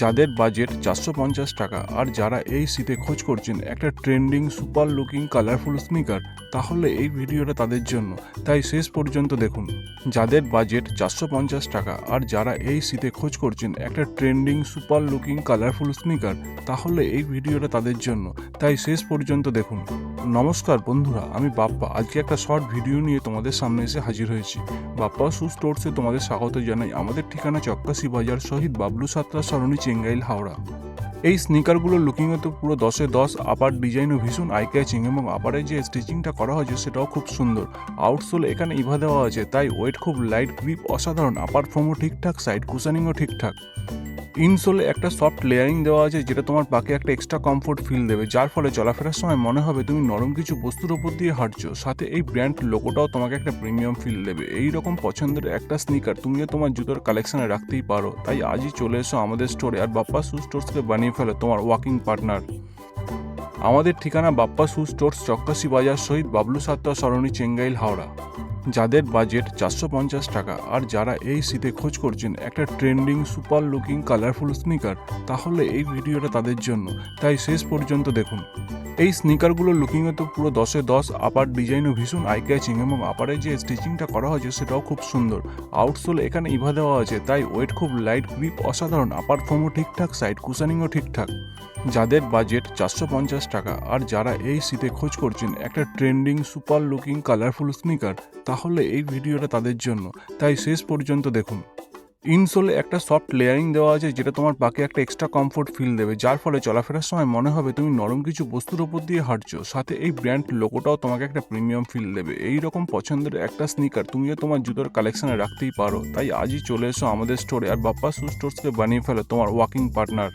যাদের বাজেট ৪৫০ টাকা আর যারা এই শীতে খোঁজ করছেন একটা trending super looking colourful sneaker, তাহলে এই ভিডিওটা তাদের জন্য, তাই শেষ পর্যন্ত দেখুন। যাদের বাজেট ৪৫০ টাকা আর যারা এই শীতে খোঁজ করছেন একটা trending super looking colourful sneaker, তাহলে এই ভিডিওটা তাদের জন্য, তাই শেষ পর্যন্ত দেখুন। নমস্কার বন্ধুরা, আমি বাপ্পা। আজকে একটা শর্ট ভিডিও নিয়ে তোমাদের সামনে এসে হাজির হয়েছি। বাপ্পা শু স্টোর্সে তোমাদের স্বাগত জানাই। আমাদের ঠিকানা চক্কাশি বাজার, শহীদ বাবলু সাত্রা সরণি, চেঙ্গাইল, হাওড়া। এই স্নিকারগুলোর লুকিংয়ে তো পুরো 10-এ 10। আপার ডিজাইনও ভীষণ আই ক্যাচিং এবং আপারে যে স্টিচিংটা করা হয়েছে সেটাও খুব সুন্দর। আউটসোল এখানে ইভা দেওয়া আছে, তাই ওয়েট খুব লাইট, গ্রিপ অসাধারণ, আপার ফোমও ঠিকঠাক, সাইড কুশানিংও ঠিকঠাক। ইনসোলে একটা সফট লেয়ারিং দেওয়া আছে যেটা তোমার পাকে একটা এক্সট্রা কমফোর্ট ফিল দেবে, যার ফলে চলাফেরার সময় মনে হবে তুমি নরম কিছু বস্তুর ওপর দিয়ে হাঁটছো। সাথে এই ব্র্যান্ড লোগোটাও তোমাকে একটা প্রিমিয়াম ফিল দেবে। এই রকম পছন্দের একটা স্নিকার তুমিও তোমার জুতোর কালেকশনে রাখতেই পারো। তাই আজই চলে এসো আমাদের স্টোরে আর বাপ্পা শু স্টোর্সকে বানিয়ে ফেলো তোমার ওয়াকিং পার্টনার। আমাদের ঠিকানা বাপ্পা শু স্টোর্স, চক্কাশি বাজার, শহীদ বাবলু সাত্রা সরণি, চেঙ্গাইল, হাওড়া। যাদের বাজেট ৪৫০ টাকা আর যারা এই শীতে খোঁজ করছেন একটা trending super looking colourful sneaker, তাহলে এই ভিডিওটা তাদের জন্য, তাই শেষ পর্যন্ত দেখুন। এই স্নিকারগুলোর লুকিংয়ে তো পুরো 10-এ 10। আপার ডিজাইনও ভীষণ আই ক্যাচিং এবং আপারে যে স্টিচিংটা করা হয়েছে সেটাও খুব সুন্দর। আউটসোল এখানে ইভা দেওয়া আছে, তাই ওয়েট খুব লাইট, গ্রিপ অসাধারণ, আপার ফোমও ঠিকঠাক, সাইড কুশানিংও ঠিকঠাক। যাদের বাজেট ৪৫০ টাকা আর যারা এই শীতে খোঁজ করছেন একটা trending super looking colourful sneaker, তাহলে এই ভিডিওটা তাদের জন্য, তাই শেষ পর্যন্ত দেখুন। ইনসোলে একটা সফট লেয়ারিং দেওয়া আছে যেটা তোমার পাকে একটা এক্সট্রা কমফোর্ট ফিল দেবে, যার ফলে চলাফেরার সময় মনে হবে তুমি নরম কিছু বস্তুর ওপর দিয়ে হাঁটছো। সাথে এই ব্র্যান্ড লোগোটাও তোমাকে একটা প্রিমিয়াম ফিল দেবে। এই রকম পছন্দের একটা স্নিকার তুমিও তোমার জুতোর কালেকশনে রাখতেই পারো। তাই আজই চলে এসো আমাদের স্টোরে আর বাপ্পা শু স্টোর্সকে বানিয়ে ফেলো তোমার ওয়াকিং পার্টনার।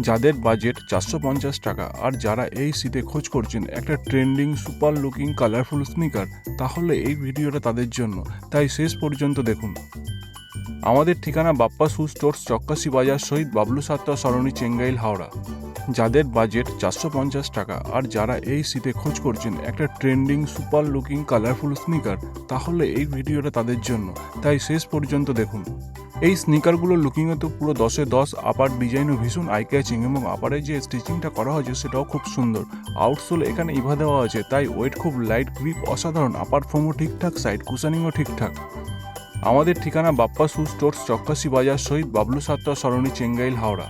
যাদের বাজেট ৪৫০ টাকা আর যারা এই শীতে খোঁজ করছেন একটা trending super looking colourful sneaker, তাহলে এই ভিডিওটা তাদের জন্য, তাই শেষ পর্যন্ত দেখুন। আমাদের ঠিকানা বাপ্পা শু স্টোর্স, চক্কাশি বাজার, শহীদ বাবলু সাত্রা সরণি, চেঙ্গাইল, হাওড়া। যাদের বাজেট ৪৫০ টাকা আর যারা এই শীতে খোঁজ করছেন একটা trending super looking colourful sneaker, তাহলে এই ভিডিওটা তাদের জন্য, তাই শেষ পর্যন্ত দেখুন। এই স্নিকারগুলোর লুকিংয়ে তো পুরো 10-এ 10। আপার ডিজাইনও ভীষণ আই ক্যাচিং এবং আপারে যে স্টিচিংটা করা হয়েছে সেটাও খুব সুন্দর। আউটসোল এখানে ইভা দেওয়া আছে, তাই ওয়েট খুব লাইট, গ্রিপ অসাধারণ, আপার ফোমও ঠিকঠাক, সাইড কুশানিংও ঠিকঠাক। আমাদের ঠিকানা বাপ্পা শু স্টোর্স, চক্কাশি বাজার, শহীদ বাবলু সাত্রা সরণি, চেঙ্গাইল, হাওড়া।